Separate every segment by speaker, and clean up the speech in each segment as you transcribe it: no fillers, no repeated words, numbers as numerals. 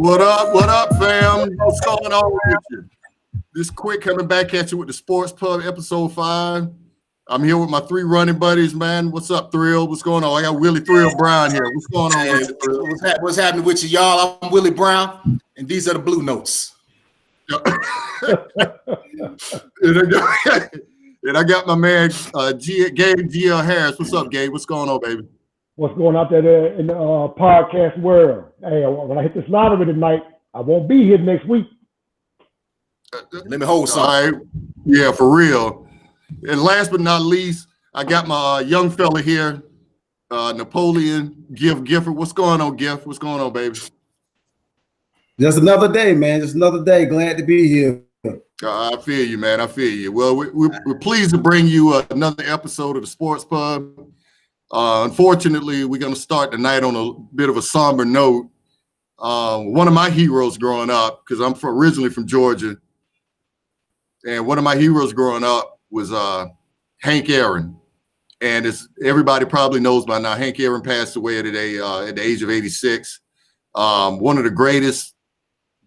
Speaker 1: What up? What up, fam? What's going on with you? This quick coming back at you with the Sports Pub episode 5. I'm here with my 3 running buddies, man. What's up, Thrill? What's going on? I got Willie Thrill Brown here. What's going on with you, Thrill?
Speaker 2: What's happening with you, y'all? I'm Willie Brown, and these are the Blue Notes.
Speaker 1: And I got my man Gabe GL Harris. What's up, Gabe? What's going on, baby?
Speaker 3: What's going out there in the podcast world? Hey, when I hit this lottery tonight, I won't be here next week.
Speaker 2: Let me hold some.
Speaker 1: All right. Yeah, for real. And last but not least, I got my young fella here, Napoleon Gifford. What's going on, Giff? What's going on, baby?
Speaker 4: Just another day, man. Just another day. Glad to be here.
Speaker 1: I feel you, man. I feel you. Well, we're pleased to bring you another episode of the Sports Pub. Unfortunately, we're going to start the night on a bit of a somber note. One of my heroes growing up, because I'm originally from Georgia, and one of my heroes growing up was Hank Aaron. And as everybody probably knows by now, Hank Aaron passed away today at the age of 86. One of the greatest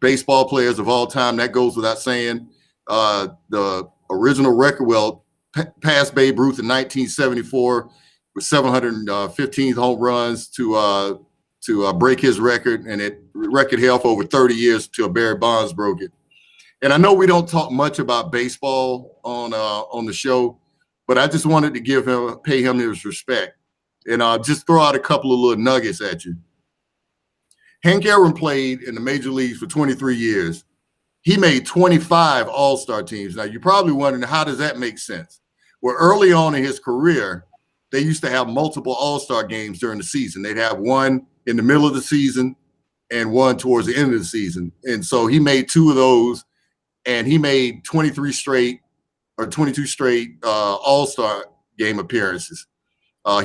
Speaker 1: baseball players of all time. That goes without saying. The original record, passed Babe Ruth in 1974 with 715 home runs to break his record, and it record held for over 30 years until Barry Bonds broke it. And I know we don't talk much about baseball on the show, but I just wanted to pay him his respect, and just throw out a couple of little nuggets at you. Hank Aaron played in the major leagues for 23 years. He made 25 All-Star teams. Now, you're probably wondering, how does that make sense? Well, early on in his career, they used to have multiple All-Star games during the season. They'd have one in the middle of the season and one towards the end of the season. And so he made 2 of those, and he made 22 straight All-Star game appearances.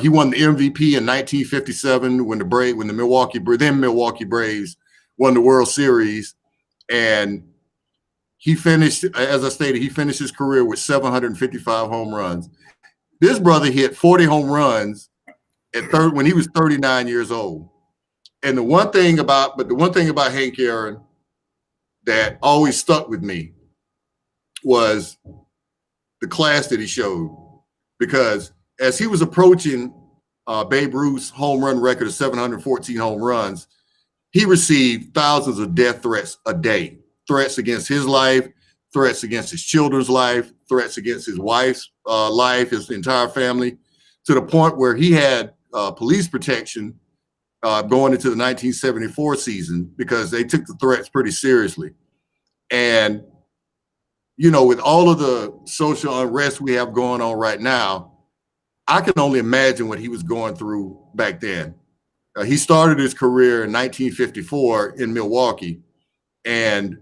Speaker 1: He won the MVP in 1957 when the Milwaukee Braves won the World Series, and he finished, as I stated, he finished his career with 755 home runs. This brother hit 40 home runs when he was 39 years old. And the one thing about Hank Aaron that always stuck with me was the class that he showed, because as he was approaching Babe Ruth's home run record of 714 home runs, he received thousands of death threats a day. Threats against his life, threats against his children's life, threats against his wife's life, his entire family, to the point where he had police protection going into the 1974 season because they took the threats pretty seriously. And, you know, with all of the social unrest we have going on right now, I can only imagine what he was going through back then. He started his career in 1954 in Milwaukee, and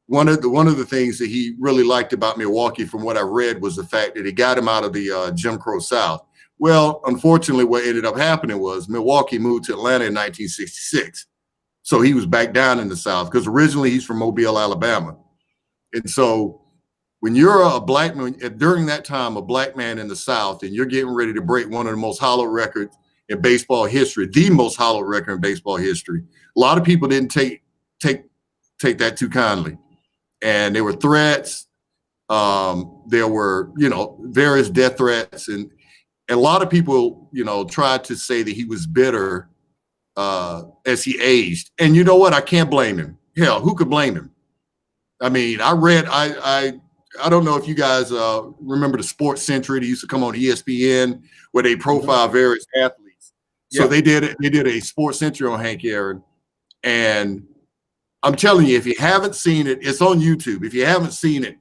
Speaker 1: one of the things that he really liked about Milwaukee, from what I read, was the fact that it got him out of the Jim Crow South. Well, unfortunately, what ended up happening was Milwaukee moved to Atlanta in 1966, so he was back down in the South, because originally he's from Mobile, Alabama. And so when you're a black man, during that time, a black man in the South, and you're getting ready to break one of the most hollow records in baseball history, the most hollow record in baseball history, a lot of people didn't take that too kindly. And there were threats. There were, various death threats. And a lot of people, tried to say that he was bitter as he aged. And you know what? I can't blame him. Hell, who could blame him? I mean, I don't know if you guys remember the Sports Century. They used to come on ESPN where they profile various athletes. So they did a Sports Century on Hank Aaron. And I'm telling you, if you haven't seen it, it's on YouTube. If you haven't seen it,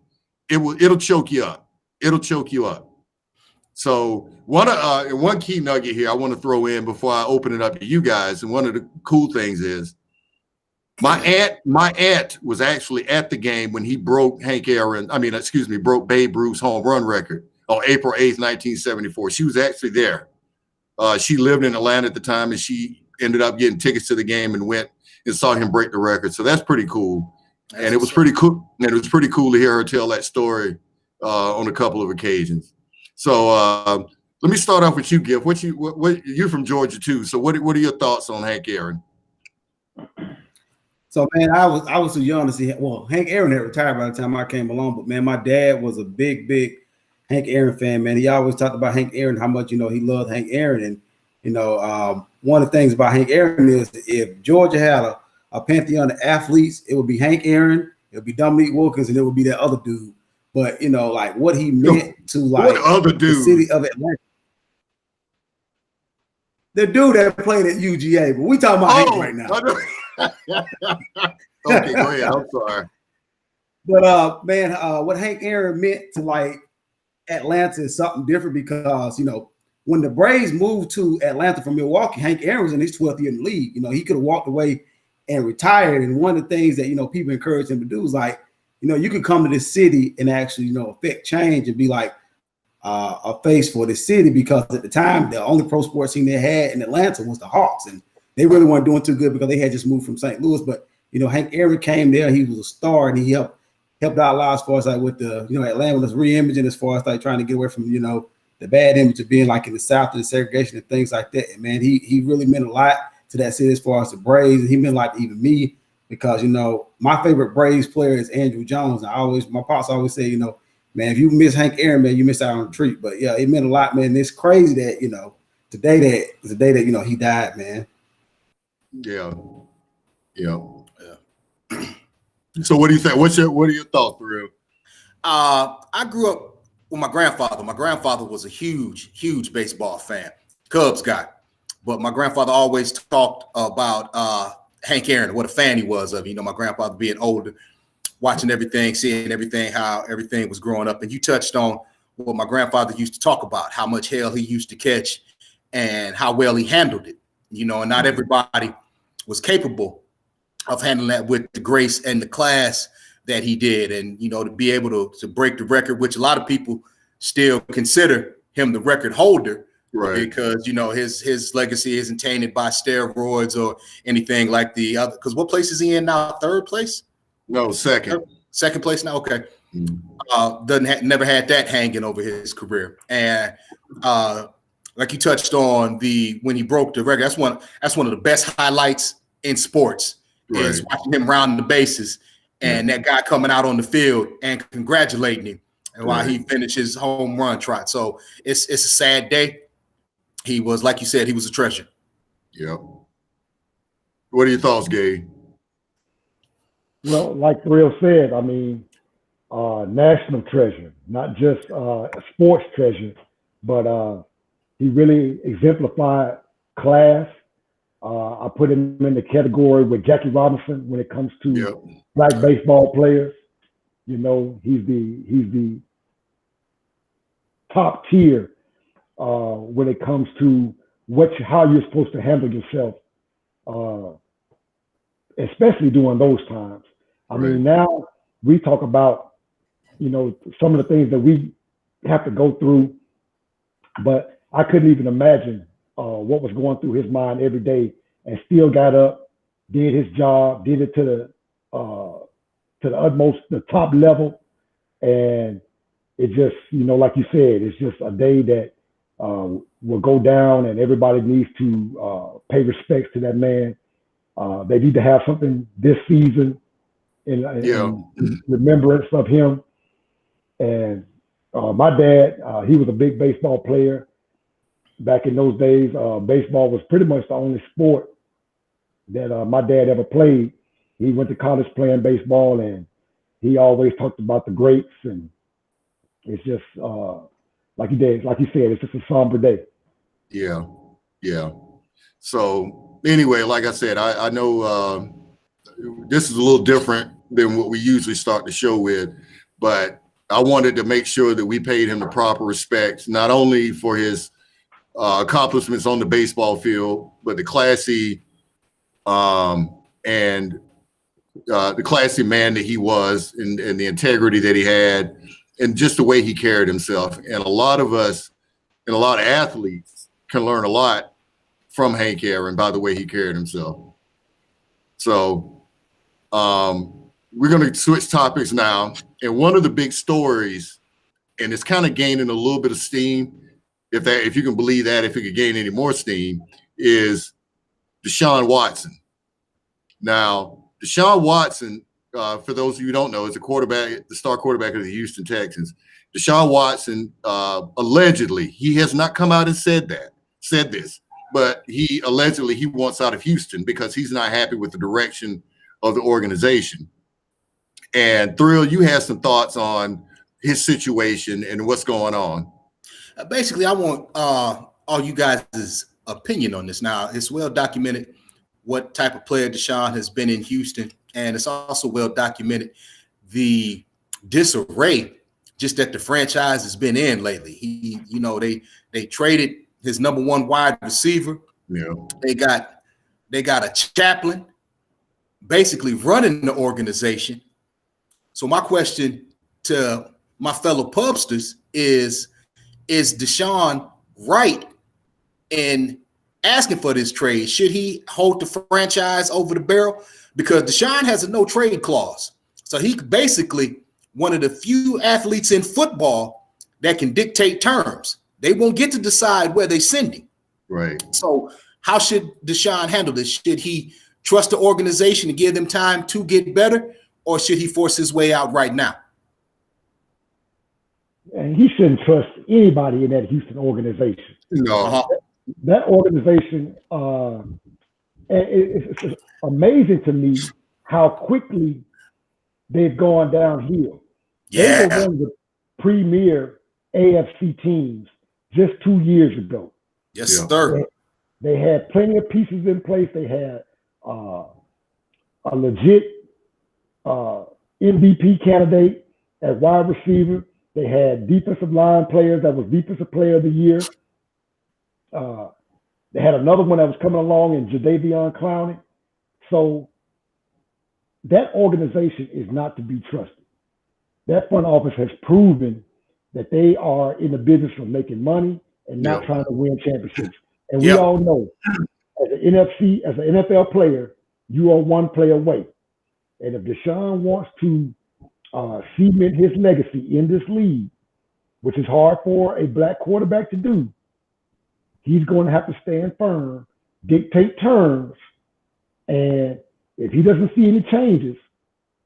Speaker 1: it'll choke you up. It'll choke you up. So one key nugget here I want to throw in before I open it up to you guys. And one of the cool things is my aunt was actually at the game when he broke Babe Ruth's home run record on April 8th, 1974. She was actually there. She lived in Atlanta at the time, and she ended up getting tickets to the game and went and saw him break the record. So that's pretty cool. And it was pretty cool. And it was pretty cool to hear her tell that story on a couple of occasions. So let me start off with you, Giff. You're from Georgia too. So what are your thoughts on Hank Aaron?
Speaker 4: So man, I was too young to see. Well, Hank Aaron had retired by the time I came along, but man, my dad was a big Hank Aaron fan. Man, he always talked about Hank Aaron, how much he loved Hank Aaron, and one of the things about Hank Aaron is if Georgia had a pantheon of athletes, it would be Hank Aaron, it would be Dominique Wilkins, and it would be that other dude. But like what he meant to
Speaker 1: what other dude?
Speaker 4: the city of Atlanta. The dude that played at UGA, but we talking about Hank right now.
Speaker 1: Okay, go ahead. I'm sorry.
Speaker 4: But man, what Hank Aaron meant to Atlanta is something different because when the Braves moved to Atlanta from Milwaukee, Hank Aaron was in his 12th year in the league. He could have walked away and retired. And one of the things that people encouraged him to do is you could come to this city and actually affect change and be a face for the city, because at the time the only pro sports team they had in Atlanta was the Hawks, and they really weren't doing too good because they had just moved from St. Louis. But Hank Aaron came there, he was a star, and he helped out a lot as far as with the Atlanta was re-imaging, as far as trying to get away from the bad image of being in the South and segregation and things like that. And man, he really meant a lot to that city as far as the Braves, and he meant a lot to even me, because my favorite Braves player is Andrew Jones. My pops always say, man, if you miss Hank Aaron, man, you miss out on a treat. But yeah, it meant a lot, man. It's crazy that today that is the day that he died, man.
Speaker 1: Yeah. So what do you think? What are your thoughts, Real?
Speaker 2: I grew up with my grandfather. My grandfather was a huge baseball fan, Cubs guy. But my grandfather always talked about Hank Aaron, what a fan he was of. My grandfather being older, watching everything, seeing everything, how everything was growing up. And you touched on what my grandfather used to talk about, how much hell he used to catch and how well he handled it. And not everybody was capable of handling that with the grace and the class that he did. And, to be able to break the record, which a lot of people still consider him the record holder, right? Because, his legacy isn't tainted by steroids or anything like the other. Because what place is he in now? Third place?
Speaker 1: No, second.
Speaker 2: Second place now. Okay. Never had that hanging over his career. And like you touched on when he broke the record, that's one of the best highlights in sports, is watching him rounding the bases and that guy coming out on the field and congratulating him and while he finished his home run trot. So it's a sad day. He was, like you said, he was a treasure.
Speaker 1: Yep. What are your thoughts, Gabe?
Speaker 3: Like Thrill said, I mean, national treasure, not just a sports treasure, but he really exemplified class. I put him in the category with Jackie Robinson when it comes to black baseball players. He's the top tier when it comes to how you're supposed to handle yourself, especially during those times. I mean, now we talk about, some of the things that we have to go through, but I couldn't even imagine what was going through his mind every day, and still got up, did his job, did it to the utmost, the top level. And it just, like you said, it's just a day that will go down, and everybody needs to pay respects to that man. They need to have something this season in remembrance of him. And my dad, he was a big baseball player. Back in those days, baseball was pretty much the only sport that my dad ever played. He went to college playing baseball, and he always talked about the greats. And it's just like you said, it's just a somber day.
Speaker 1: Yeah. So anyway, like I said, I know this is a little different than what we usually start the show with, but I wanted to make sure that we paid him the proper respect, not only for his accomplishments on the baseball field, but the classy and the classy man that he was, and the integrity that he had, and just the way he carried himself. And a lot of us and a lot of athletes can learn a lot from Hank Aaron by the way he carried himself. So we're going to switch topics now. And one of the big stories, and it's kind of gaining a little bit of steam, if you can believe that, if it could gain any more steam, is Deshaun Watson. Now, Deshaun Watson, for those of you who don't know, is the star quarterback of the Houston Texans. Deshaun Watson, allegedly, he has not come out and said this, but he allegedly wants out of Houston because he's not happy with the direction of the organization. And Thrill, you had some thoughts on his situation and what's going on.
Speaker 2: Basically, I want all you guys' opinion on this. Now, it's well documented what type of player Deshaun has been in Houston, and it's also well documented the disarray just that the franchise has been in lately. They traded his number one wide receiver.
Speaker 1: Yeah.
Speaker 2: They got a chaplain basically running the organization. So my question to my fellow pubsters is Deshaun right in asking for this trade? Should he hold the franchise over the barrel? Because Deshaun has a no trade clause. So he basically one of the few athletes in football that can dictate terms. They won't get to decide where they send him.
Speaker 1: Right.
Speaker 2: So how should Deshaun handle this? Should he trust the organization and give them time to get better, or should he force his way out right now?
Speaker 3: And he shouldn't trust anybody in that Houston organization.
Speaker 1: No.
Speaker 3: That organization, it's amazing to me how quickly they've gone downhill.
Speaker 2: Yeah.
Speaker 3: They were one of the premier AFC teams just 2 years ago.
Speaker 2: Yes, sir.
Speaker 3: They had plenty of pieces in place. They had a legit MVP candidate at wide receiver. They had defensive line players that was defensive player of the year. They had another one that was coming along in Jadeveon Clowney. So that organization is not to be trusted. That front office has proven that they are in the business of making money and not trying to win championships. And we all know, as an NFL player, you are one play away. And if Deshaun wants to cement his legacy in this league, which is hard for a black quarterback to do, he's going to have to stand firm, dictate terms, and if he doesn't see any changes,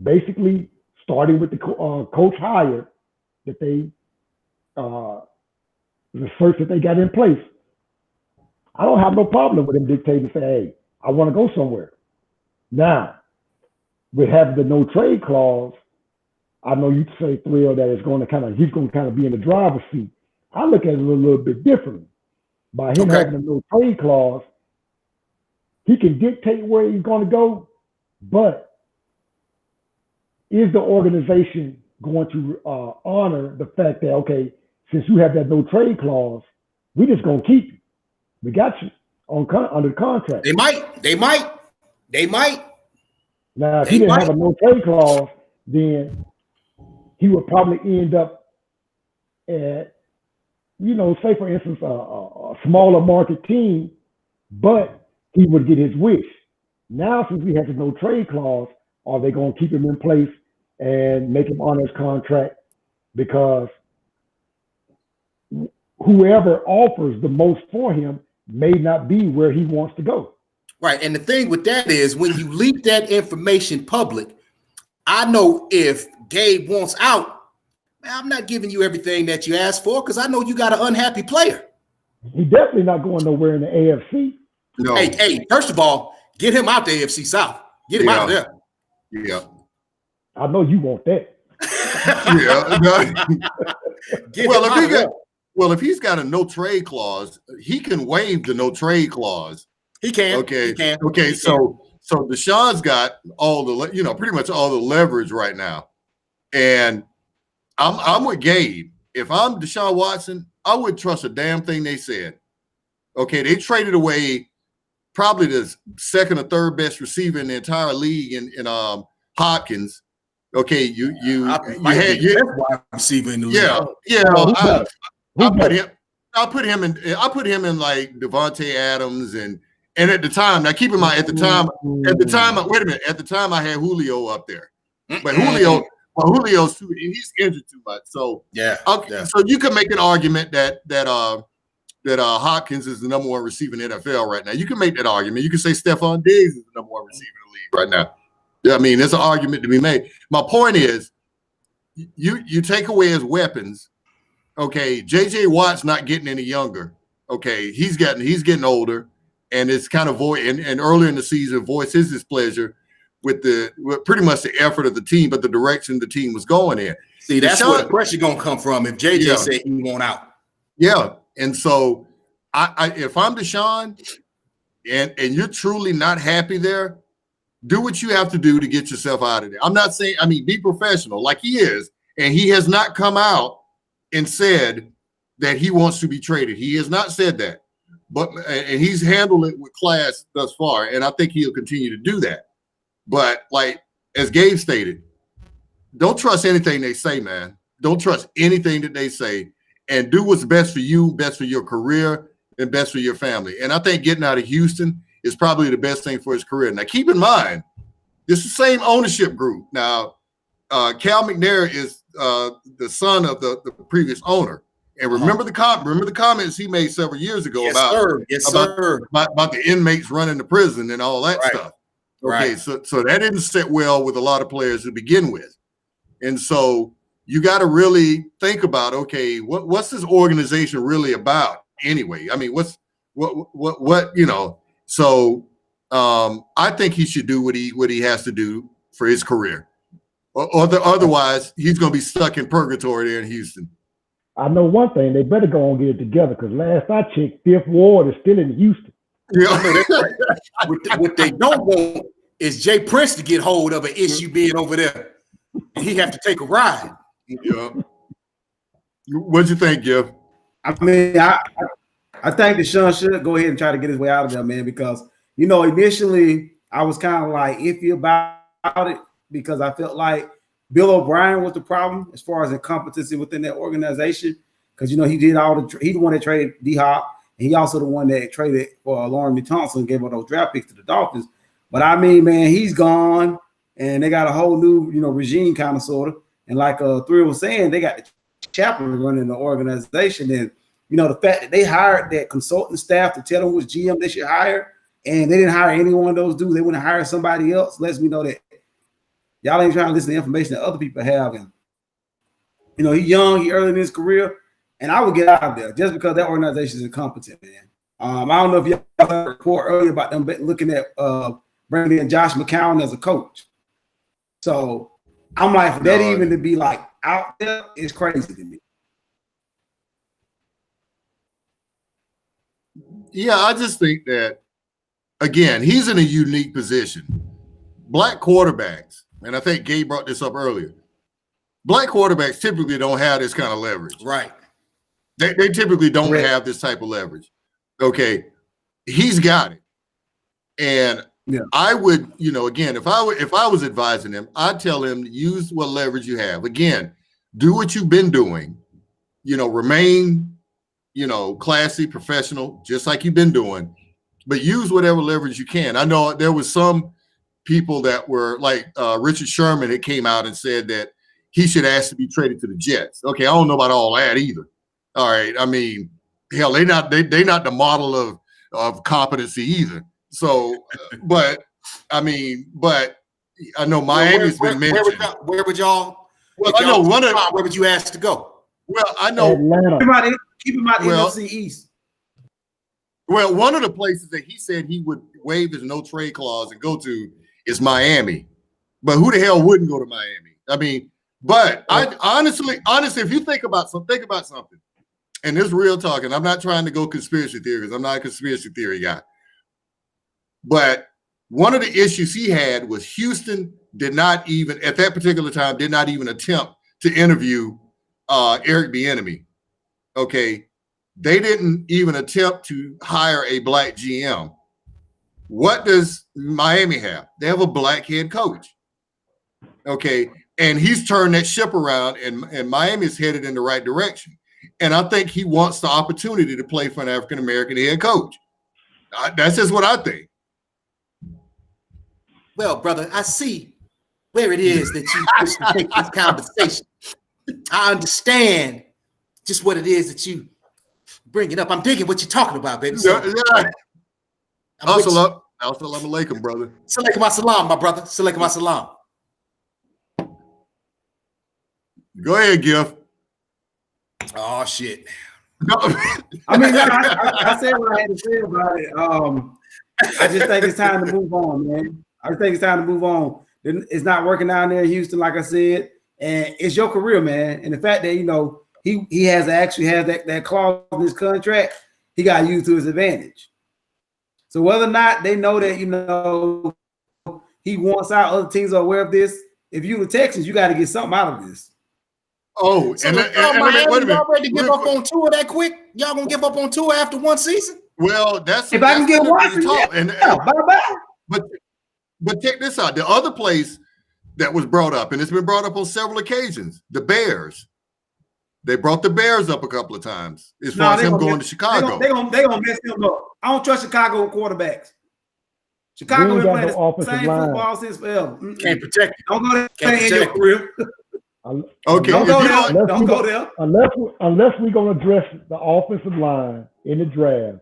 Speaker 3: basically starting with the coach hire that the search that they got in place, I don't have no problem with him dictating, say, hey, I want to go somewhere. Now, with having the no trade clause, I know you say, Thrill, that he's going to kind of be in the driver's seat. I look at it a little bit differently. By him having a no trade clause, he can dictate where he's going to go, but is the organization going to honor the fact that, okay, since you have that no trade clause, we're just going to keep you. We got you under contract.
Speaker 2: They might.
Speaker 3: Now, if he didn't have a no trade clause, then he would probably end up at, say for instance, a smaller market team, but he would get his wish. Now, since he has a no trade clause, are they going to keep him in place and make him honor his contract? Because whoever offers the most for him may not be where he wants to go.
Speaker 2: Right. And the thing with that is when you leak that information public, I know if Gabe wants out, man, I'm not giving you everything that you asked for because I know you got an unhappy player.
Speaker 3: He's definitely not going nowhere in the AFC.
Speaker 1: No.
Speaker 2: Hey, first of all, get him out the AFC South. Get him out of there.
Speaker 1: Yeah.
Speaker 3: I know you want that.
Speaker 1: If he's got a no trade clause, he can waive the no trade clause.
Speaker 2: He can.
Speaker 1: Okay.
Speaker 2: He can.
Speaker 1: Okay. So Deshaun's got all the, pretty much all the leverage right now. And I'm with Gabe. If I'm Deshaun Watson, I wouldn't trust a damn thing they said. Okay. They traded away probably the second or third best receiver in the entire league in Hopkins. Okay. You had your
Speaker 2: wide receiver in the league.
Speaker 1: Yeah. I put him in like Devontae Adams and at the time, now keep in mind, at the time, wait a minute, at the time I had Julio up there, but Julio's he's injured too much. So so you can make an argument that Hopkins is the number one receiver in the NFL right now. You can make that argument. You can say Stephon Diggs is the number one receiver in the league right now. I mean, there's an argument to be made. My point is, you take away his weapons. Okay, J.J. Watt's not getting any younger. Okay, he's getting older, and it's kind of and earlier in the season voiced his displeasure with pretty much the effort of the team, but the direction the team was going in.
Speaker 2: See, that's where the pressure gonna come from if JJ said he won't out.
Speaker 1: Yeah, and so if I'm Deshaun, and you're truly not happy there, do what you have to do to get yourself out of there. I'm not saying, I mean, be professional like he is, and he has not come out and said that he wants to be traded. He has not said that, and he's handled it with class thus far, and I think he'll continue to do that. But like as Gabe stated, don't trust anything they say, man. Don't trust anything that they say, and do what's best for you, best for your career, and best for your family. And I think getting out of Houston is probably the best thing for his career. Now, keep in mind, this is the same ownership group. Now, Cal McNair is the son of the previous owner. And remember the comments he made several years ago about the inmates running the prison and all that stuff. Okay, so that didn't sit well with a lot of players to begin with. And so you got to really think about, okay, what's this organization really about anyway? I mean, what you know? So I think he should do what he has to do for his career. Otherwise, he's going to be stuck in purgatory there in Houston.
Speaker 3: I know one thing: they better go and get it together. Because last I checked, Fifth Ward is still in Houston.
Speaker 2: Yeah. What they don't want is Jay Prince to get hold of an issue being over there, and he have to take a ride.
Speaker 1: Yeah. What'd you think, Giff?
Speaker 4: I mean, I think Deshaun should go ahead and try to get his way out of there, man. Because initially I was kind of like iffy about it because I felt like Bill O'Brien was the problem as far as incompetency within that organization. Because he did he the one that traded D-Hop, and he also the one that traded for Lauren B. Thompson and gave up those draft picks to the Dolphins. But I mean, man, he's gone, and they got a whole new regime kind of sort of. And like Three was saying, they got the chaplain running the organization, and the fact that they hired that consultant staff to tell them which GM they should hire, and they didn't hire any one of those dudes. They wouldn't hire somebody else. Lets me know that y'all ain't trying to listen to information that other people have. And he's young, he early in his career, and I would get out of there just because that organization is incompetent, man. I don't know if y'all heard a report earlier about them looking at bringing in Josh McCown as a coach. So I'm like, for that even to be like out there is crazy to me.
Speaker 1: Yeah, I just think that, again, he's in a unique position. Black quarterbacks, and I think Gabe brought this up earlier, black quarterbacks typically don't have this kind of leverage.
Speaker 2: Right.
Speaker 1: They typically don't have this type of leverage. Okay. He's got it. And I would, again, if I was advising him, I'd tell him to use what leverage you have. Again, do what you've been doing, remain, classy, professional, just like you've been doing, but use whatever leverage you can. I know there was some people that were like Richard Sherman that came out and said that he should ask to be traded to the Jets. Okay, I don't know about all that either. All right, I mean, hell, they not the model of competency either. So, but I know Miami's been mentioned.
Speaker 2: Where would y'all?
Speaker 1: Well, I know
Speaker 2: where would you ask to go?
Speaker 1: Well, I know.
Speaker 4: Keep him out the NFC East.
Speaker 1: Well, one of the places that he said he would waive his no trade clause and go to is Miami. But who the hell wouldn't go to Miami? I mean, but I honestly, if you think about something, and this real talking, I'm not trying to go conspiracy theories. I'm not a conspiracy theory guy. But one of the issues he had was Houston did not even, at that particular time, attempt to interview Eric Bieniemy. Okay. They didn't even attempt to hire a black GM. What does Miami have? They have a black head coach. Okay. And he's turned that ship around, and Miami's headed in the right direction. And I think he wants the opportunity to play for an African-American head coach. That's just what I think.
Speaker 2: Well, brother, I see where it is that you wish to take this conversation. I understand just what it is that you bring it up. I'm digging what you're talking about, baby. So,
Speaker 1: Hustle up. Assalamu alaikum, brother.
Speaker 2: Salaikum assalam, my brother. Salaikum assalam.
Speaker 1: Go ahead, Giff.
Speaker 2: Oh shit.
Speaker 1: No.
Speaker 4: I mean, I said what I had to say about it. I just think it's time to move on, man. I think it's time to move on. It's not working down there in Houston, like I said, and it's your career, man. And the fact that he has that clause in his contract, he got used to his advantage. So whether or not they know that he wants out, other teams are aware of this. If you the Texans, you got to get something out of this.
Speaker 1: Oh,
Speaker 2: So
Speaker 1: and
Speaker 2: wait a minute. Y'all ready to give up on Tua that quick? Y'all gonna give up on Tua after one season?
Speaker 1: Well, that's
Speaker 4: if I can get Watson,
Speaker 1: bye. But check this out. The other place that was brought up, and it's been brought up on several occasions, the Bears. They brought the Bears up a couple of times as far as him going to Chicago.
Speaker 4: They're gonna mess him up. I don't trust Chicago quarterbacks. Chicago been playing the same football since forever.
Speaker 2: Can't protect you.
Speaker 4: Don't go there in your career.
Speaker 1: Okay,
Speaker 4: don't go there.
Speaker 3: Unless we're gonna address the offensive line in the draft,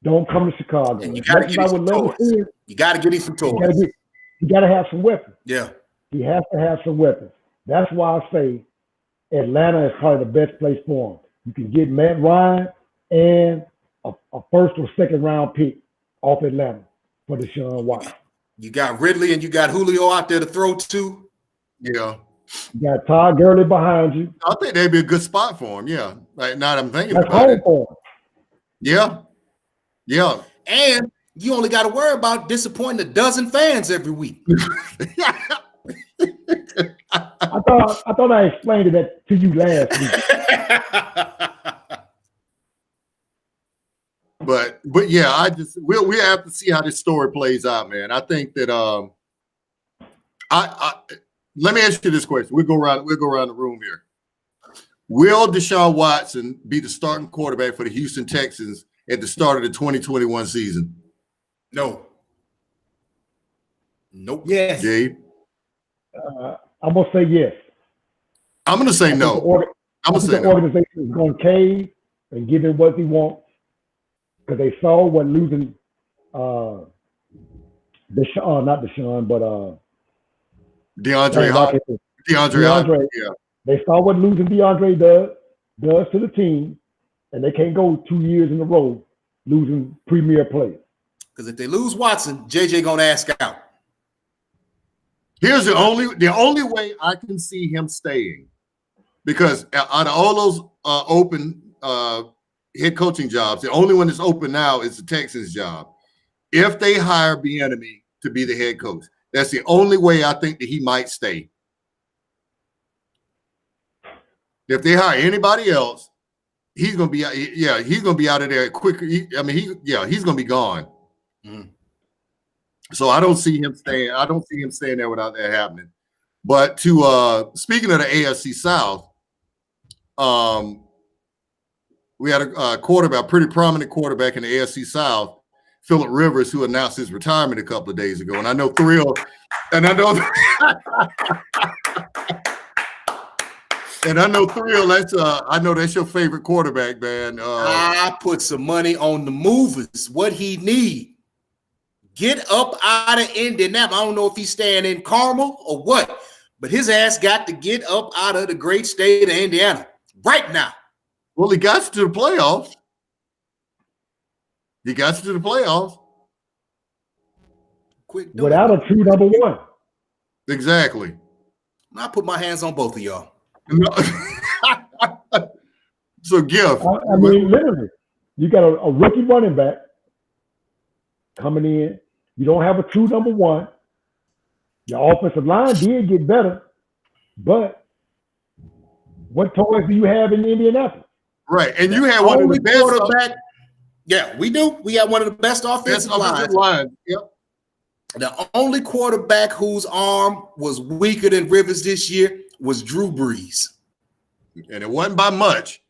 Speaker 3: don't come to Chicago.
Speaker 2: And you gotta get some toys. You gotta get him some toys.
Speaker 3: You gotta have some weapons.
Speaker 2: Yeah.
Speaker 3: He has to have some weapons. That's why I say Atlanta is probably the best place for him. You can get Matt Ryan and a first or second round pick off Atlanta for Deshaun Watson.
Speaker 2: You got Ridley and you got Julio out there to throw to.
Speaker 1: Yeah.
Speaker 3: You got Todd Gurley behind you.
Speaker 1: I think that'd be a good spot for him. Yeah. Right now I'm thinking
Speaker 3: That's
Speaker 1: about it.
Speaker 3: For him.
Speaker 1: Yeah. Yeah.
Speaker 2: And you only got to worry about disappointing a dozen fans every week.
Speaker 3: I thought I explained that to you last
Speaker 1: week. But yeah, we have to see how this story plays out, man. I think that let me ask you this question. We'll go around the room here. Will Deshaun Watson be the starting quarterback for the Houston Texans at the start of the 2021 season?
Speaker 2: No. Nope.
Speaker 4: Yes.
Speaker 1: Gabe?
Speaker 3: I'm going to say yes.
Speaker 1: I'm going to say no. I'm going to say
Speaker 3: the organization is going to cave and give him what he wants because they saw what losing DeAndre
Speaker 1: Hopkins. Yeah.
Speaker 3: They saw what losing DeAndre does to the team, and they can't go 2 years in a row losing premier players.
Speaker 2: Because if they lose Watson, JJ gonna ask out.
Speaker 1: Here's the only way I can see him staying, because out of all those open head coaching jobs, the only one that's open now is the Texans job. If they hire Bieniemy to be the head coach, that's the only way I think that he might stay. If they hire anybody else, he's gonna be he's gonna be out of there quicker. He's gonna be gone. Mm. So I don't see him staying. I don't see him staying there without that happening. But to speaking of the AFC South, we had a quarterback, pretty prominent quarterback in the AFC South, Phillip Rivers, who announced his retirement a couple of days ago. And I know Thrill, and I know Thrill. I know that's your favorite quarterback, man.
Speaker 2: I put some money on the movers. What he need. Get up out of Indianapolis. I don't know if he's staying in Carmel or what, but his ass got to get up out of the great state of Indiana right now.
Speaker 1: Well, he got to the playoffs.
Speaker 2: Quit
Speaker 3: without a true number one.
Speaker 1: Exactly.
Speaker 2: I put my hands on both of y'all.
Speaker 1: So, Giff.
Speaker 3: I mean, literally, you got a rookie running back coming in. You don't have a true number one. Your offensive line did get better, but what toys do you have in Indianapolis?
Speaker 1: Right, and you had one of the best
Speaker 2: quarterback. Yeah, we do. We got one of the best offensive lines.
Speaker 1: Yep.
Speaker 2: The only quarterback whose arm was weaker than Rivers this year was Drew Brees,
Speaker 1: and it wasn't by much.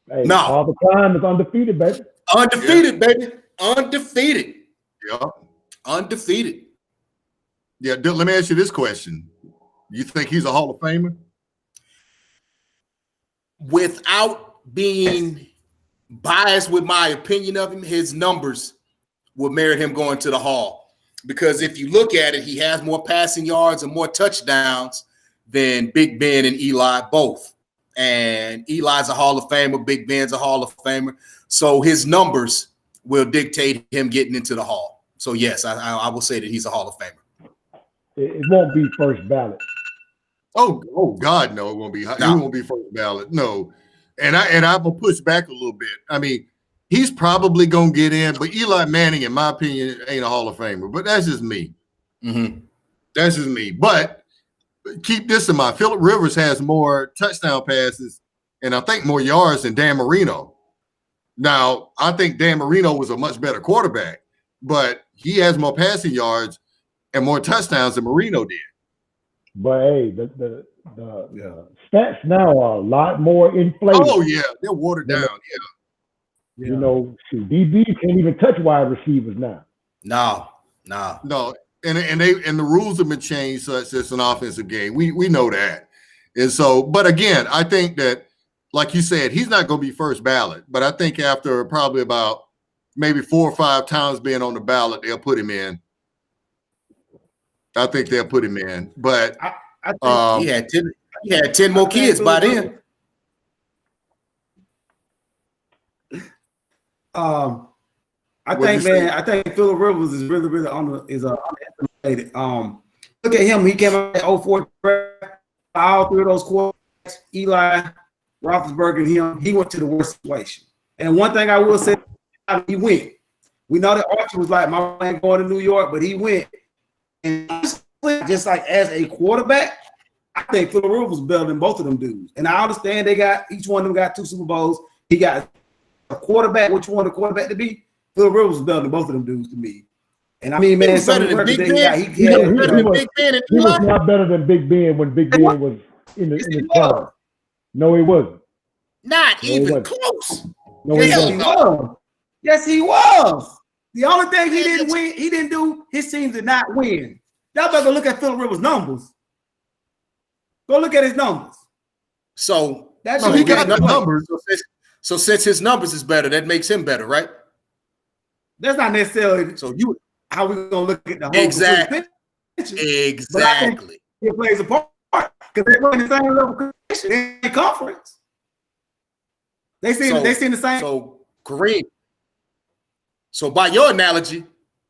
Speaker 3: Hey, no, all the time is undefeated, baby.
Speaker 2: Baby, undefeated.
Speaker 1: Yeah.
Speaker 2: Undefeated.
Speaker 1: Yeah, let me ask you this question. You think he's a Hall of Famer?
Speaker 2: Without being biased with my opinion of him, his numbers will merit him going to the Hall. Because if you look at it, he has more passing yards and more touchdowns than Big Ben and Eli both. And Eli's a Hall of Famer. Big Ben's a Hall of Famer. So his numbers will dictate him getting into the Hall. So, yes, I will say that he's a Hall of Famer.
Speaker 3: It won't be first ballot.
Speaker 1: Oh God, no, it won't be. No. He won't be first ballot. No. And I will push back a little bit. I mean, he's probably going to get in, but Eli Manning, in my opinion, ain't a Hall of Famer. But that's just me.
Speaker 2: Mm-hmm.
Speaker 1: That's just me. But keep this in mind. Phillip Rivers has more touchdown passes and I think more yards than Dan Marino. Now, I think Dan Marino was a much better quarterback, but he has more passing yards and more touchdowns than Marino did.
Speaker 3: But hey, the stats now are a lot more inflated.
Speaker 1: Oh yeah, they're watered down. Yeah.
Speaker 3: You know, DB can't even touch wide receivers now.
Speaker 2: No.
Speaker 1: And the rules have been changed such as an offensive game. We know that. And so, but again, I think that, like you said, he's not going to be first ballot. But I think after probably about maybe 4 or 5 times being on the ballot, they'll put him in. I think they'll put him in. But
Speaker 2: I think he had 10 more kids by then.
Speaker 4: I think Phillip Rivers is really underestimated. Look at him. He came out at 04 draft. All 3 of those quarterbacks, Eli, Roethlisberger, and him, he went to the worst situation. And one thing I will say, he went. We know that Archie was like, my man going to New York, but he went. And just like as a quarterback, I think Phillip Rivers was better than both of them dudes. And I understand each one of them got 2 Super Bowls. He got a quarterback, which you want a quarterback to be. Phillip Rivers was better than both of them dudes to me. And I mean, man,
Speaker 2: he was not
Speaker 3: better than Big Ben when Big Ben was in the club. No, he wasn't.
Speaker 2: Not even close.
Speaker 3: No, he wasn't.
Speaker 4: Yes, he was. The only thing he didn't do, his teams did not win. Y'all better go look at Phillip Rivers' numbers. Go look at his numbers.
Speaker 2: So
Speaker 1: he got the numbers.
Speaker 2: So since his numbers is better, that makes him better, right?
Speaker 4: That's not necessarily how we gonna look at the whole
Speaker 2: exactly.
Speaker 4: It plays a part because they play in the same level competition in the conference. They see the same.
Speaker 2: So Kareem. So by your analogy,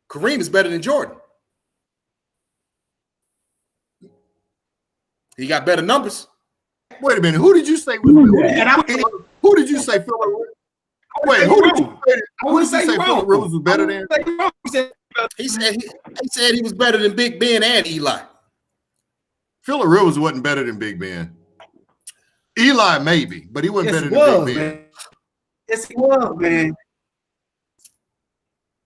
Speaker 2: Kareem is better than Jordan. He got better numbers.
Speaker 1: Wait a minute. Who did you say was who did you say Phillip Rivers? Wait, who did you say Phillip Rivers was better than?
Speaker 2: He said he was better than Big Ben and Eli.
Speaker 1: Phillip Rivers wasn't better than Big Ben. Eli maybe, but he wasn't better than Big Ben.
Speaker 4: Yes, he was, man.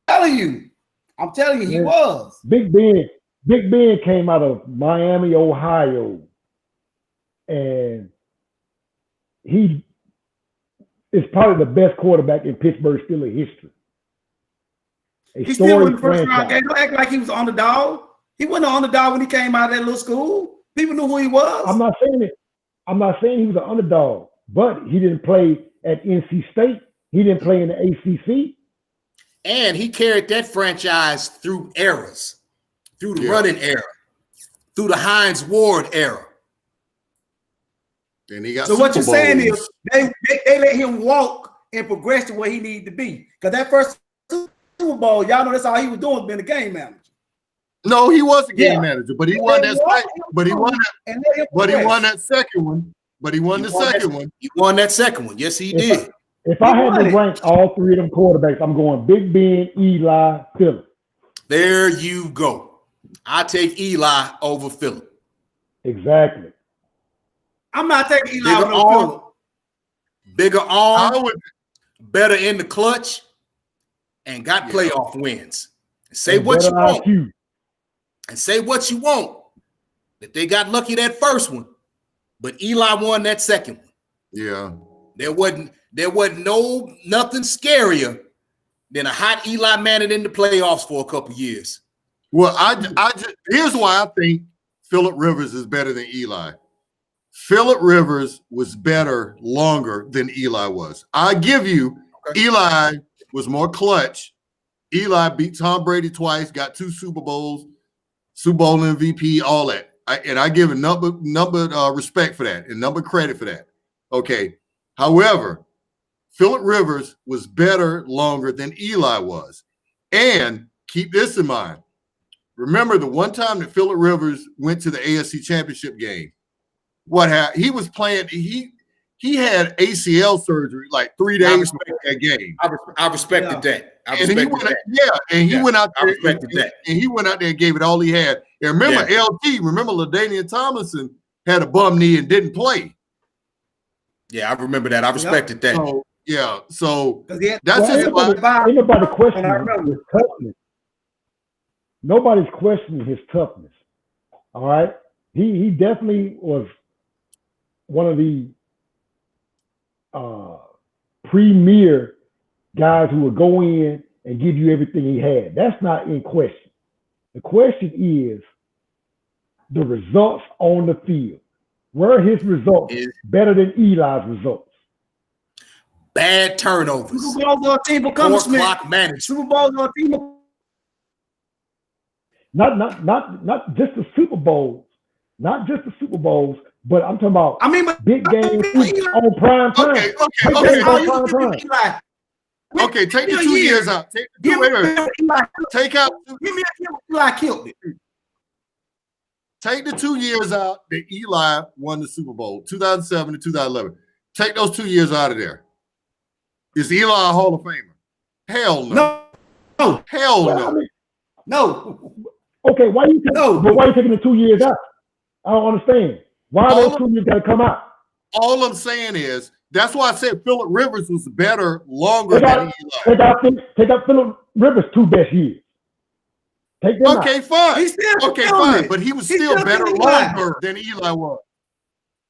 Speaker 4: I'm telling you, he was.
Speaker 3: Big Ben came out of Miami, Ohio, and he is probably the best quarterback in Pittsburgh Steelers history.
Speaker 4: He still won the first round game. Don't act like he was an underdog. He wasn't an underdog when he came out of that little school. People knew who he was.
Speaker 3: I'm not saying he was an underdog, but he didn't play at NC State. He didn't play in the ACC.
Speaker 2: And he carried that franchise through eras, through the running era, through the Hines Ward era.
Speaker 1: And he got
Speaker 4: so what you're saying is they let him walk and progress to where he needed to be. Because that first Super Bowl, y'all know that's all he was doing, being a game manager.
Speaker 1: No, he was a game manager, but he won that. But he won that second one. But he won the second one.
Speaker 2: He won that second one. Yes, he did.
Speaker 3: If I had to rank all 3 of them quarterbacks, I'm going Big Ben, Eli, Phillip.
Speaker 2: There you go. I take Eli over Phillip.
Speaker 3: Exactly.
Speaker 4: I'm not taking Eli over Phillip.
Speaker 2: Bigger arm, better in the clutch, and got playoff wins. Say what you want. And say what you want. That they got lucky that first one, but Eli won that second one.
Speaker 1: Yeah.
Speaker 2: There wasn't nothing scarier than a hot Eli Manning in the playoffs for a couple years.
Speaker 1: Well, here's why I think Phillip Rivers is better than Eli. Phillip Rivers was better longer than Eli was. I give you, Eli was more clutch Eli beat Tom Brady twice, got 2 Super Bowls, Super Bowl MVP, all that. And I give a number respect for that and number credit for that. Okay. However, Phillip Rivers was better longer than Eli was. And keep this in mind. Remember the one time that Phillip Rivers went to the AFC Championship game, what happened? He was playing, he had ACL surgery like 3 days before that game.
Speaker 2: I respected that.
Speaker 1: He went out there and he went out there and gave it all he had. And remember, remember LaDainian Tomlinson had a bum knee and didn't play.
Speaker 2: Yeah, I remember that. I respected that.
Speaker 1: So that's just
Speaker 3: ain't nobody questioning his toughness. Nobody's questioning his toughness. All right. He definitely was one of the premier guys who would go in and give you everything he had. That's not in question. The question is the results on the field. Were his results better than Eli's results?
Speaker 2: Bad turnovers.
Speaker 4: Super Bowls on team accomplishment.
Speaker 2: Clock management.
Speaker 4: Super Bowls on team.
Speaker 3: Not just the Super Bowls. Not just the Super Bowls, but I'm talking about big games on prime time.
Speaker 1: Okay, take the 2 years out. Take out.
Speaker 4: Eli killed it.
Speaker 1: Take the 2 years out that Eli won the Super Bowl, 2007 to 2011. Take those 2 years out of there. Is Eli a Hall of Famer? Hell no.
Speaker 4: No.
Speaker 1: Hell no.
Speaker 4: No.
Speaker 3: Okay, why are you taking the 2 years out? I don't understand. Why are those 2 years got to come out?
Speaker 1: All I'm saying is that's why I said Phillip Rivers was better longer than Eli.
Speaker 3: Take out Phillip Rivers' 2 best years. Take them out.
Speaker 1: Fine. Fine. But he was still better longer than Eli was.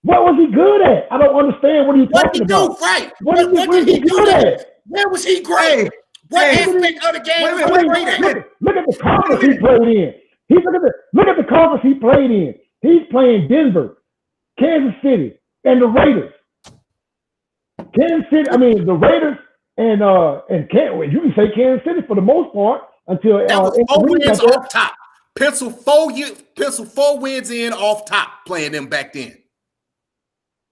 Speaker 3: What was he good at? I don't understand what he's talking about.
Speaker 2: What did he do at? Where was he great? What aspect of the game was he great at?
Speaker 3: Look at the conference he played in. Look at the conference he played in. He's playing Denver, Kansas City, and the Raiders. The Raiders and you can say Kansas City for the most part until
Speaker 2: that was 4 wins off top. Pencil 4 wins in off top playing them back then.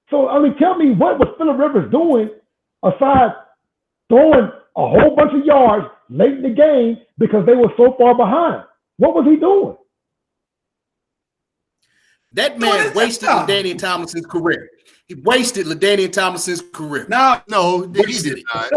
Speaker 3: So tell me what was Phillip Rivers doing aside throwing a whole bunch of yards late in the game because they were so far behind? What was he doing?
Speaker 2: That man wasted LaDainian Tomlinson's career. He wasted LaDainian Tomlinson's career.
Speaker 1: No, he did not.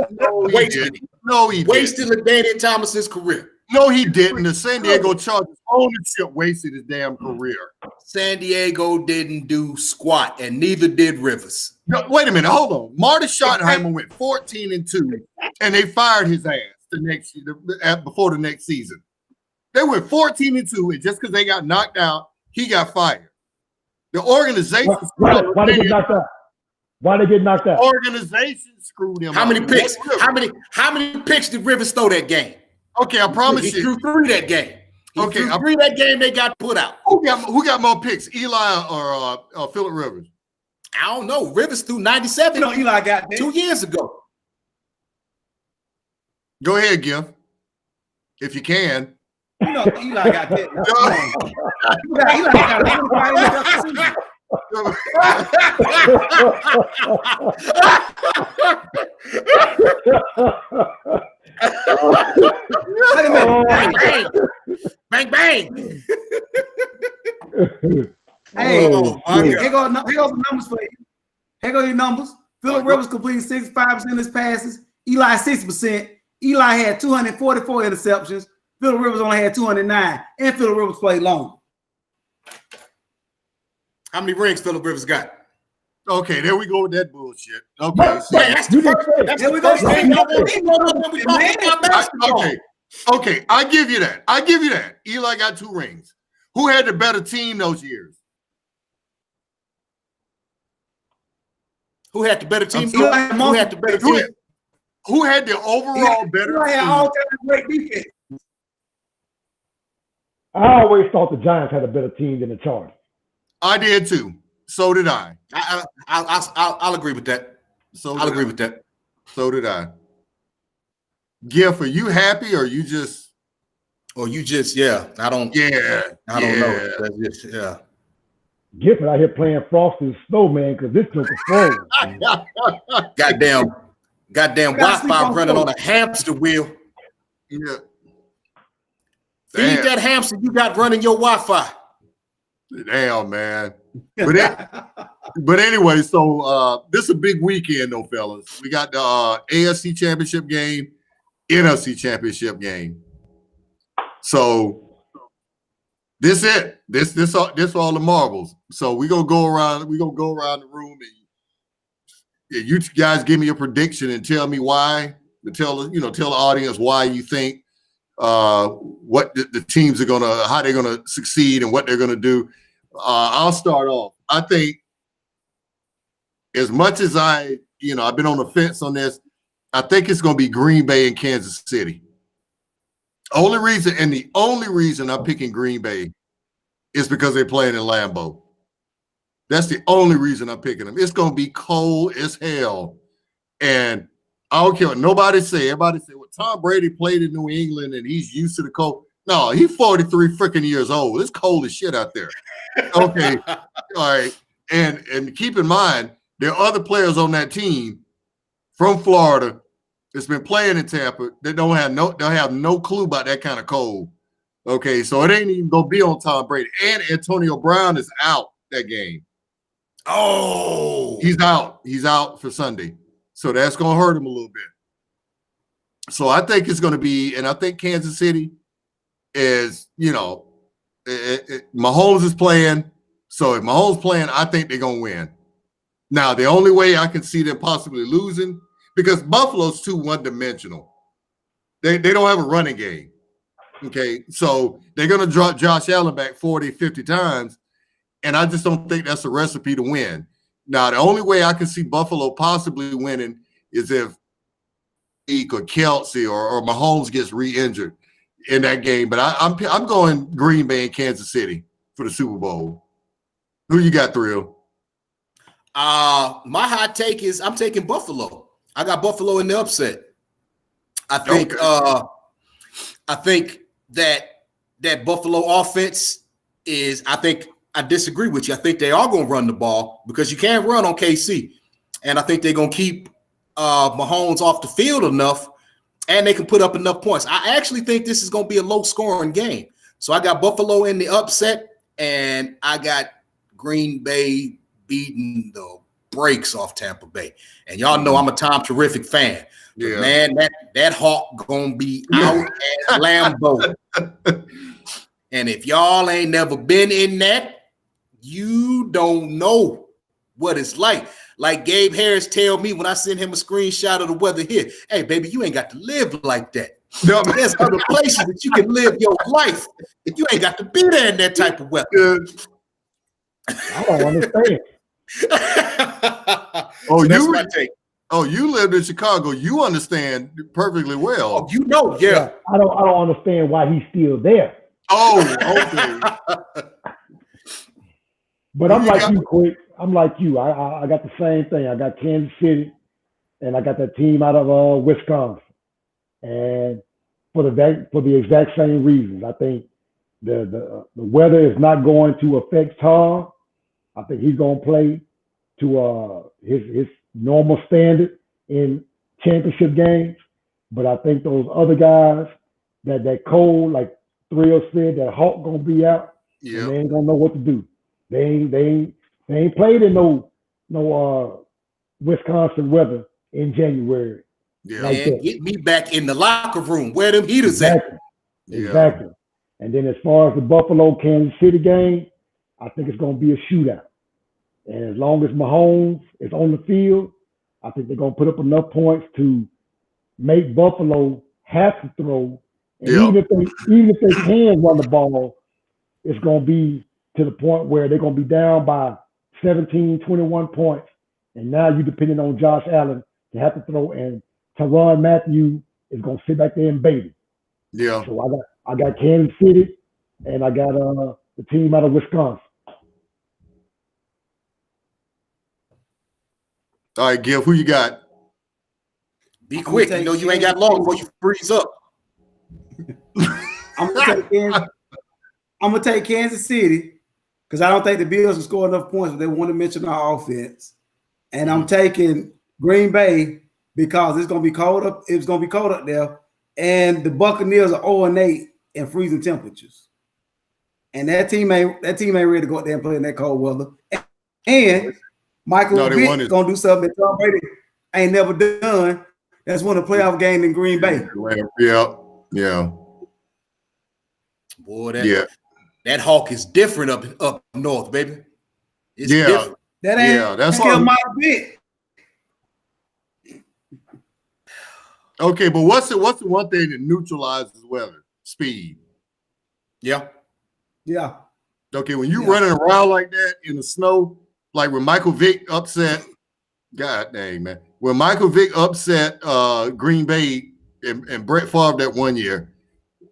Speaker 1: No, he
Speaker 2: wasted LaDainian Tomlinson's career.
Speaker 1: No, he didn't. The San Diego Chargers ownership wasted his damn career.
Speaker 2: San Diego didn't do squat, and neither did Rivers.
Speaker 1: No, wait a minute. Hold on. Marty Schottenheimer went 14-2, and they fired his ass before the next season. They went 14-2, and just because they got knocked out, he got fired. The organization
Speaker 3: why they get knocked out? Why they get knocked out?
Speaker 1: Organization screwed him.
Speaker 2: How many picks? How many picks did Rivers throw that game?
Speaker 1: Okay, I promise
Speaker 2: he threw 3 that game. He threw 3 that game. They got put out.
Speaker 1: Who got more picks, Eli or Phillip Rivers?
Speaker 2: I don't know. Rivers threw 97.
Speaker 4: Eli got
Speaker 2: 2 years ago.
Speaker 1: Go ahead, Giff, if you can.
Speaker 4: Eli got that. Eli got
Speaker 2: Bang, bang.
Speaker 4: Hey, here goes the numbers for you. Here go your numbers. Phillip Rivers completed 65% of his passes. Eli 60%. Eli had 244 interceptions. Phillip Rivers only had 209. And Phillip Rivers played long.
Speaker 2: How many rings Phillip Rivers got?
Speaker 1: Okay, there we go with that bullshit. Okay,
Speaker 2: that's the first thing.
Speaker 1: Okay, I give you that. Eli got 2 rings. Who had the better team those years?
Speaker 2: Who had the better team?
Speaker 1: Who had the better team? Who had the overall better team?
Speaker 4: Had all great defense.
Speaker 3: I always thought the Giants had a better team than the Chargers.
Speaker 1: I did too. So did I.
Speaker 2: I'll agree with that. I'll agree with that.
Speaker 1: So did I. Giff, are you happy or you just?
Speaker 2: Or you just, yeah, I don't know. That's just, yeah.
Speaker 3: Gifford out here playing Frosty the Snowman because this joke is froze.
Speaker 2: Goddamn Wi-Fi running on a hamster wheel.
Speaker 1: Yeah.
Speaker 2: Feed that hamster you got running your Wi-Fi.
Speaker 1: Damn, man. But anyway, so this is a big weekend, though, fellas. We got the AFC Championship game, NFC Championship game. So this it. This all the marbles. So we gonna go around. We gonna go around the room and you guys give me a prediction and tell me why. Tell the audience why you think what the teams are gonna, how they're gonna succeed and what they're gonna do. I'll start off. I think as much as I've been on the fence on this, I think it's gonna be Green Bay and Kansas City. The only reason I'm picking Green Bay is because they're playing in Lambeau. That's the only reason I'm picking them. It's gonna be cold as hell, and I don't care what nobody say. Everybody say, well, Tom Brady played in New England and he's used to the cold. No, he's 43 freaking years old. It's cold as shit out there. Okay, all right, and keep in mind there are other players on that team from Florida that's been playing in Tampa that don't have no clue about that kind of cold. Okay, so it ain't even gonna be on Tom Brady. And Antonio Brown is out that game.
Speaker 2: Oh,
Speaker 1: he's out. He's out for Sunday. So that's gonna hurt him a little bit. So I think it's gonna be, and I think Kansas City is, Mahomes is playing. So if Mahomes playing, I think they're gonna win. Now, the only way I can see them possibly losing, because Buffalo's too one-dimensional. They don't have a running game. Okay, so they're going to drop Josh Allen back 40, 50 times, and I just don't think that's a recipe to win. Now, the only way I can see Buffalo possibly winning is if Zeke or Kelsey or Mahomes gets re-injured in that game. But I'm going Green Bay and Kansas City for the Super Bowl. Who you got, Thrill?
Speaker 2: My hot take is I'm taking Buffalo. I got Buffalo in the upset. I think that Buffalo offense is, I disagree with you. I think they are going to run the ball because you can't run on KC. And I think they're going to keep Mahomes off the field enough, and they can put up enough points. I actually think this is going to be a low-scoring game. So I got Buffalo in the upset, and I got Green Bay beating the brakes off Tampa Bay. And y'all know I'm a Tom Terrific fan. Yeah. But man, that Hawk gonna be out at Lambeau. And if y'all ain't never been in that, you don't know what it's like. Like Gabe Harris tell me when I send him a screenshot of the weather here, hey, baby, you ain't got to live like that. No. There's other places that you can live your life. That you ain't got to be there in that type of weather.
Speaker 3: I don't understand.
Speaker 1: So that's my take. Oh, you lived in Chicago. You understand perfectly well.
Speaker 2: Oh, yeah.
Speaker 3: I don't understand why he's still there.
Speaker 1: Oh, okay.
Speaker 3: But I'm like you, Quick. I'm like you. I got the same thing. I got Kansas City, and I got that team out of Wisconsin. And for the exact same reasons, I think the weather is not going to affect Tom. I think he's going to play to his normal standard in championship games. But I think those other guys, that cold, like Thrill said, that Hawk going to be out. Yeah. And they ain't going to know what to do. They ain't played in no Wisconsin weather in January.
Speaker 2: Yeah. Like get me back in the locker room. Where them heaters
Speaker 3: at? Exactly. And then as far as the Buffalo Kansas City game, I think it's going to be a shootout. And as long as Mahomes is on the field, I think they're going to put up enough points to make Buffalo have to throw. And even if they can run the ball, it's going to be to the point where they're going to be down by 17, 21 points. And now you're depending on Josh Allen to have to throw, and Tyrann Mathieu is going to sit back there and bait it.
Speaker 1: Yeah.
Speaker 3: So I got Kansas City, and I got the team out of Wisconsin.
Speaker 1: All right, Giff, who you got?
Speaker 2: Be quick. You know you ain't got long before you freeze up.
Speaker 4: I'm gonna take Kansas City because I don't think the Bills will score enough points if they want to mention our offense. And I'm taking Green Bay because it's gonna be cold up. It's gonna be cold up there, and the Buccaneers are 0-8 in freezing temperatures. And that team ain't ready to go out there and play in that cold weather. And Michael Vick gonna do something that Tom Brady ain't never done. That's won a playoff game in Green Bay.
Speaker 1: Yeah.
Speaker 2: Boy, that Hawk is different up north, baby. It's different.
Speaker 4: That ain't
Speaker 1: that's
Speaker 4: still my bit.
Speaker 1: Okay, but what's the one thing that neutralizes weather? Speed.
Speaker 2: Yeah.
Speaker 1: Okay, when you running around like that in the snow, like when Michael Vick upset, God dang, man. When Michael Vick upset Green Bay and Brett Favre that one year,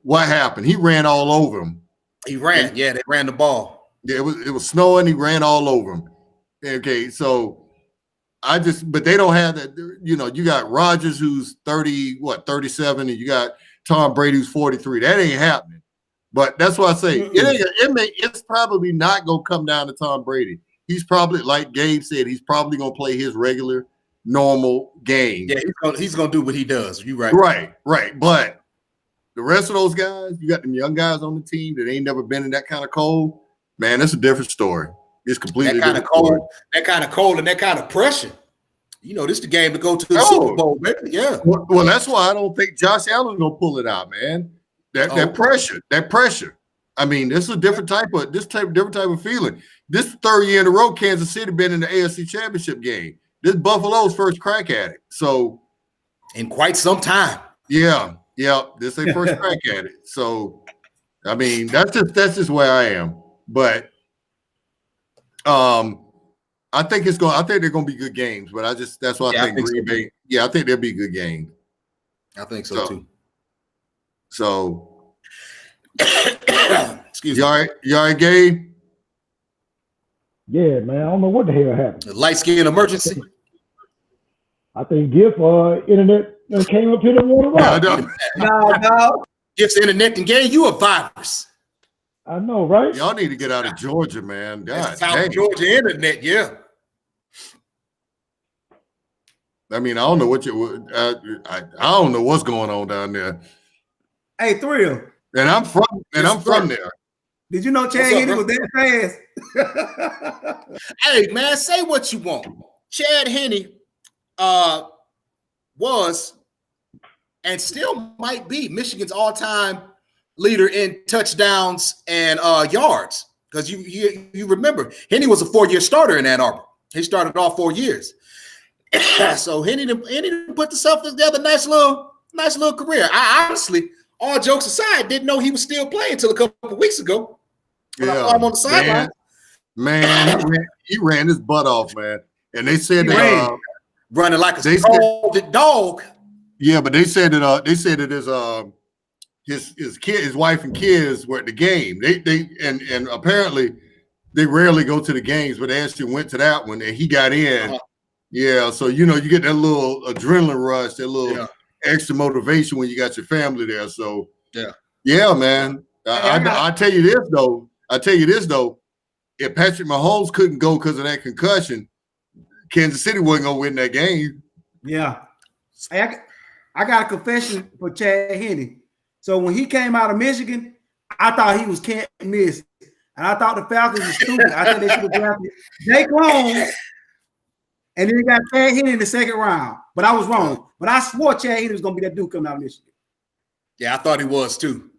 Speaker 1: what happened? He ran all over him.
Speaker 2: He ran. They ran the ball.
Speaker 1: Yeah, it was snowing. He ran all over him. Okay, so but they don't have that. You know, you got Rodgers who's 37, and you got Tom Brady who's 43. That ain't happening. But that's why I say it's probably not gonna come down to Tom Brady. He's probably, like Gabe said, he's probably gonna play his regular, normal game.
Speaker 2: Yeah, he's gonna do what he does. You
Speaker 1: right. But the rest of those guys, you got them young guys on the team that ain't never been in that kind of cold. Man, that's a different story. It's completely
Speaker 2: that kind of cold, that kind of cold, and that kind of pressure. You know, this is the game to go to the Super Bowl, baby. Yeah.
Speaker 1: Well, that's why I don't think Josh Allen's gonna pull it out, man. That pressure. I mean, this is a different type of feeling. This third year in a row, Kansas City been in the AFC Championship game. This Buffalo's first crack at it. So,
Speaker 2: in quite some time.
Speaker 1: Yeah. This is their first crack at it. So, I mean, that's just where I am. But, I think they're gonna be good games. But that's why I think Green Bay. Yeah, I think they'll be good games.
Speaker 2: I think so too.
Speaker 1: So,
Speaker 2: excuse me.
Speaker 1: You all right, Gabe?
Speaker 3: Yeah, man. I don't know what the hell happened.
Speaker 2: The light skin emergency.
Speaker 3: I think Giff internet came up here to water rock.
Speaker 2: No. Giff's internet and gave you a virus.
Speaker 3: I know, right?
Speaker 1: Y'all need to get out of Georgia, man. God,
Speaker 2: South Georgia internet, yeah.
Speaker 1: I mean, I don't know I don't know what's going on down there.
Speaker 4: Hey, Thrill.
Speaker 1: And I'm from there.
Speaker 4: Did you know Chad Henne was that fast?
Speaker 2: Hey, man, say what you want. Chad Henne was and still might be Michigan's all-time leader in touchdowns and yards. Because you remember, Henne was a 4-year starter in Ann Arbor. He started all 4 years. So Henne put himself together, nice little career. I honestly, all jokes aside, didn't know he was still playing until a couple of weeks ago.
Speaker 1: Yeah,
Speaker 2: I am on the sideline.
Speaker 1: Man, he ran his butt off, man. And they said
Speaker 2: running like a scalded dog.
Speaker 1: Yeah, but they said that his wife and kids were at the game. They apparently they rarely go to the games, but they actually went to that one and he got in. Yeah, so you get that little adrenaline rush, that little extra motivation when you got your family there. So yeah, man. I tell you this though. If Patrick Mahomes couldn't go because of that concussion, Kansas City wasn't gonna win that game.
Speaker 4: Yeah. Hey, I got a confession for Chad Henne. So when he came out of Michigan, I thought he was can't miss. And I thought the Falcons were stupid. I thought they should have drafted Jake Long. And then he got Chad Henne in the second round. But I was wrong. But I swore Chad Henne was going to be that dude coming out of Michigan.
Speaker 2: Yeah, I thought he was too.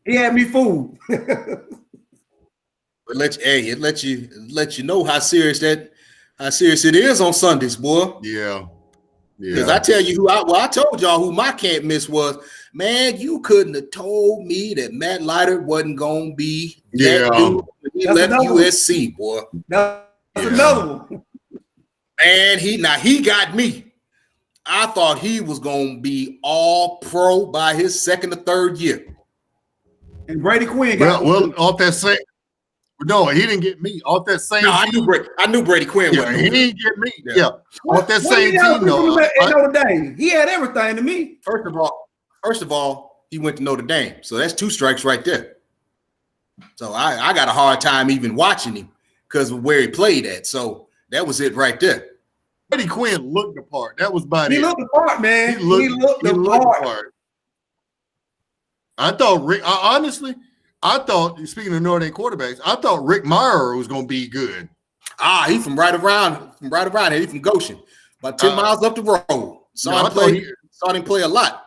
Speaker 2: He
Speaker 4: had me fooled.
Speaker 2: But it let you know how serious it is on Sundays, boy.
Speaker 1: Yeah.
Speaker 2: Because I tell you I told y'all who my can't miss was. Man, you couldn't have told me that Matt Leiter wasn't gonna be that dude when he left USC, boy.
Speaker 4: That's another one.
Speaker 2: Man, he got me. I thought he was gonna be all pro by his second or third year.
Speaker 4: And Brady Quinn
Speaker 1: got off that No, he didn't get me off that same.
Speaker 2: No,
Speaker 1: team.
Speaker 2: I knew Brady Quinn.
Speaker 1: Yeah, he didn't get me.
Speaker 2: Yeah.
Speaker 1: Yeah, off that same team though.
Speaker 4: Notre Dame. He had everything to me.
Speaker 2: First of all, he went to Notre Dame, so that's 2 strikes right there. So I got a hard time even watching him because of where he played at. So that was it right there.
Speaker 1: Brady Quinn looked the part. That was about it.
Speaker 4: He looked the part, man. He looked the part.
Speaker 1: I thought honestly, speaking of Notre Dame quarterbacks, I thought Rick Meyer was going to be good.
Speaker 2: He from right around here. He from Goshen, about 10 miles up the road. Saw him play a lot.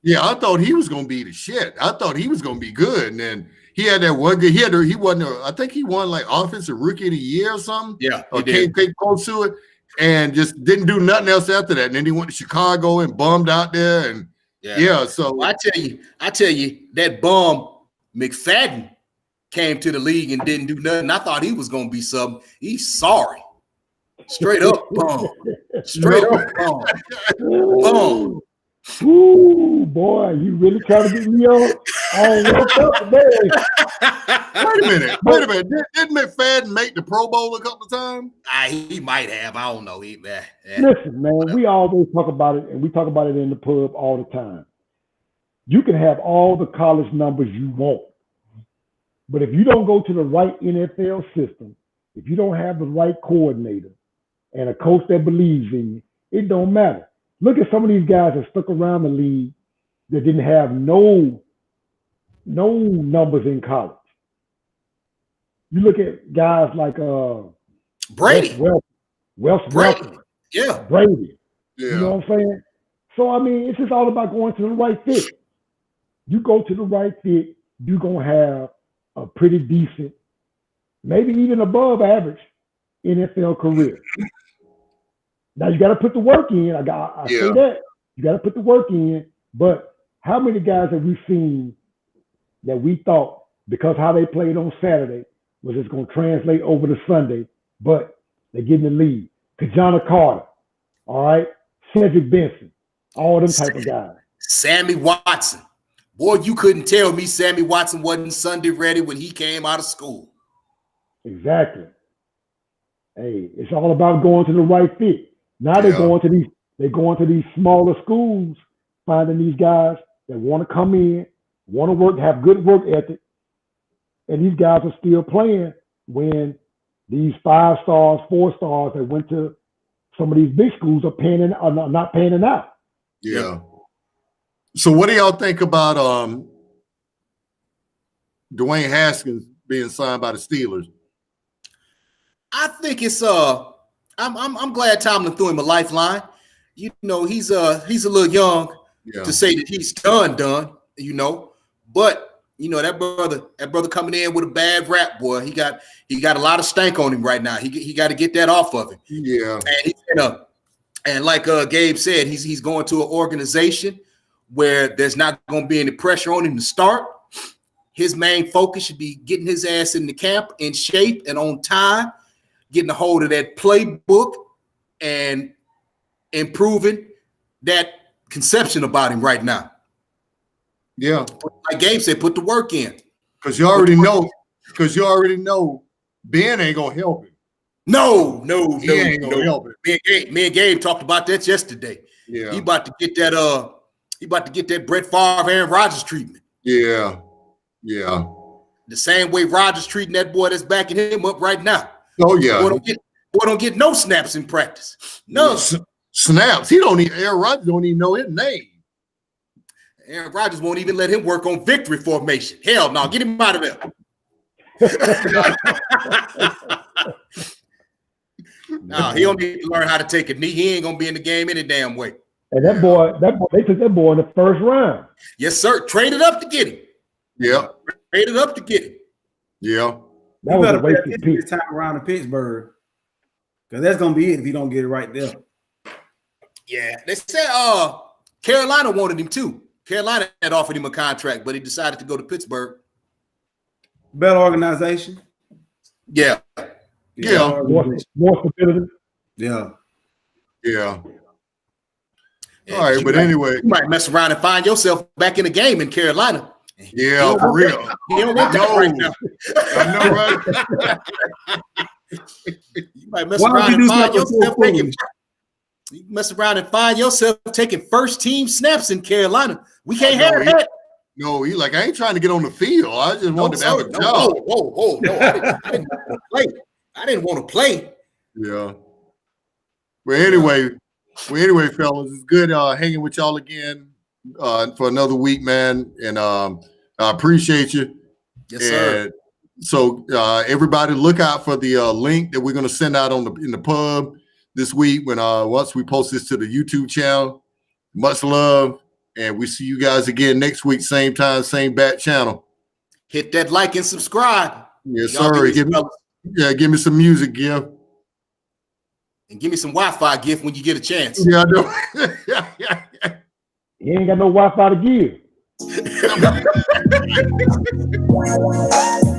Speaker 1: Yeah, I thought he was going to be the shit. I thought he was going to be good, and then he had that one good. I think he won like offensive rookie of the year or something.
Speaker 2: Yeah,
Speaker 1: or came close to it, and just didn't do nothing else after that. And then he went to Chicago and bummed out there, and so
Speaker 2: well, I tell you, that bum McFadden came to the league and didn't do nothing. I thought he was going to be something. He's sorry. Straight up bum. Straight up bum. Bum.
Speaker 3: Ooh, boy, you really trying to get me on worked up today.
Speaker 1: Wait a minute. Didn't McFadden make the Pro Bowl a couple of times?
Speaker 2: He might have. I don't know.
Speaker 3: Listen, man, we always talk about it, and we talk about it in the pub all the time. You can have all the college numbers you want, but if you don't go to the right NFL system, if you don't have the right coordinator and a coach that believes in you, it don't matter. Look at some of these guys that stuck around the league that didn't have no numbers in college. You look at guys like
Speaker 2: Brady.
Speaker 3: Wes Welker.
Speaker 2: Yeah.
Speaker 3: Brady.
Speaker 1: Yeah.
Speaker 3: You know what I'm saying? So, I mean, it's just all about going to the right fit. You go to the right fit, you're going to have a pretty decent, maybe even above average NFL career. Now, you got to put the work in. I say that. You got to put the work in. But how many guys have we seen that we thought, because how they played on Saturday, was just going to translate over to Sunday, but they get in the lead? Kajana Carter, all right? Cedric Benson, all them type of guys.
Speaker 2: Sammy Watson. Boy, you couldn't tell me Sammy Watson wasn't Sunday ready when he came out of school.
Speaker 3: Exactly. Hey, it's all about going to the right fit. Now they're going to these smaller schools, finding these guys that want to come in, want to work, have good work ethic, and these guys are still playing when these 5 stars, 4 stars that went to some of these big schools are not panning out.
Speaker 1: Yeah. So what do y'all think about Dwayne Haskins being signed by the Steelers?
Speaker 2: I think it's I'm glad Tomlin threw him a lifeline. You know, he's a little young to say that he's done, you know. But you know, that brother coming in with a bad rap, boy. He got a lot of stank on him right now. He got to get that off of him.
Speaker 1: Yeah.
Speaker 2: And like Gabe said, he's going to an organization where there's not going to be any pressure on him to start. His main focus should be getting his ass in the camp in shape and on time, getting a hold of that playbook and improving that conception about him right now.
Speaker 1: Yeah.
Speaker 2: Like Gabe said, put the work in.
Speaker 1: Because you already know Ben ain't gonna help him.
Speaker 2: No.
Speaker 1: He ain't gonna help him.
Speaker 2: Me and Gabe talked about that yesterday.
Speaker 1: Yeah.
Speaker 2: He about to get that Brett Favre, Aaron Rodgers treatment.
Speaker 1: Yeah. Yeah.
Speaker 2: The same way Rodgers treating that boy that's backing him up right now.
Speaker 1: Oh yeah.
Speaker 2: Boy don't get no snaps in practice. No
Speaker 1: snaps. Aaron Rodgers don't even know his name.
Speaker 2: Aaron Rodgers won't even let him work on victory formation. Hell no, get him out of there. No, he don't need to learn how to take a knee. He ain't gonna be in the game any damn way.
Speaker 3: And they took that boy in the first round.
Speaker 2: Yes, sir. Traded up to get him.
Speaker 1: Yeah.
Speaker 2: Traded up to get him.
Speaker 1: Yeah.
Speaker 3: That was a wasted pick.
Speaker 4: This time around in Pittsburgh, because that's gonna be it if you don't get it right there.
Speaker 2: Yeah, they said Carolina wanted him too. Carolina had offered him a contract, but he decided to go to Pittsburgh.
Speaker 4: Better organization.
Speaker 2: Yeah.
Speaker 3: More stability.
Speaker 4: Yeah.
Speaker 1: Yeah. All right, but anyway,
Speaker 2: you might mess around and find yourself back in the game in Carolina.
Speaker 1: Yeah, for real.
Speaker 2: He don't want that right now.
Speaker 1: I know, right?
Speaker 2: You might mess
Speaker 4: Why would
Speaker 2: around
Speaker 4: you
Speaker 2: and
Speaker 4: do
Speaker 2: find
Speaker 4: something so
Speaker 2: yourself taking.
Speaker 4: foolish?
Speaker 2: You mess around and find yourself taking first team snaps in Carolina. We can't
Speaker 1: I know,
Speaker 2: have that.
Speaker 1: No, he like, I ain't trying to get on the field. I just wanted to have a job.
Speaker 2: Whoa. No, I didn't want to play. I didn't want to play.
Speaker 1: Yeah. Well, anyway, fellas, it's good hanging with y'all again for another week, man. And I appreciate you.
Speaker 2: Yes, sir.
Speaker 1: And so everybody look out for the link that we're going to send out in the pub this week when once we post this to the YouTube channel. Much love. And we see you guys again next week, same time, same bat channel.
Speaker 2: Hit that like and subscribe.
Speaker 1: Yes,
Speaker 2: Y'all
Speaker 1: sir.
Speaker 2: give
Speaker 1: Give me some music, Giff.
Speaker 2: And give me some Wi-Fi, Giff, when you get a chance.
Speaker 1: Yeah, I know.
Speaker 3: He ain't got no Wi-Fi to give.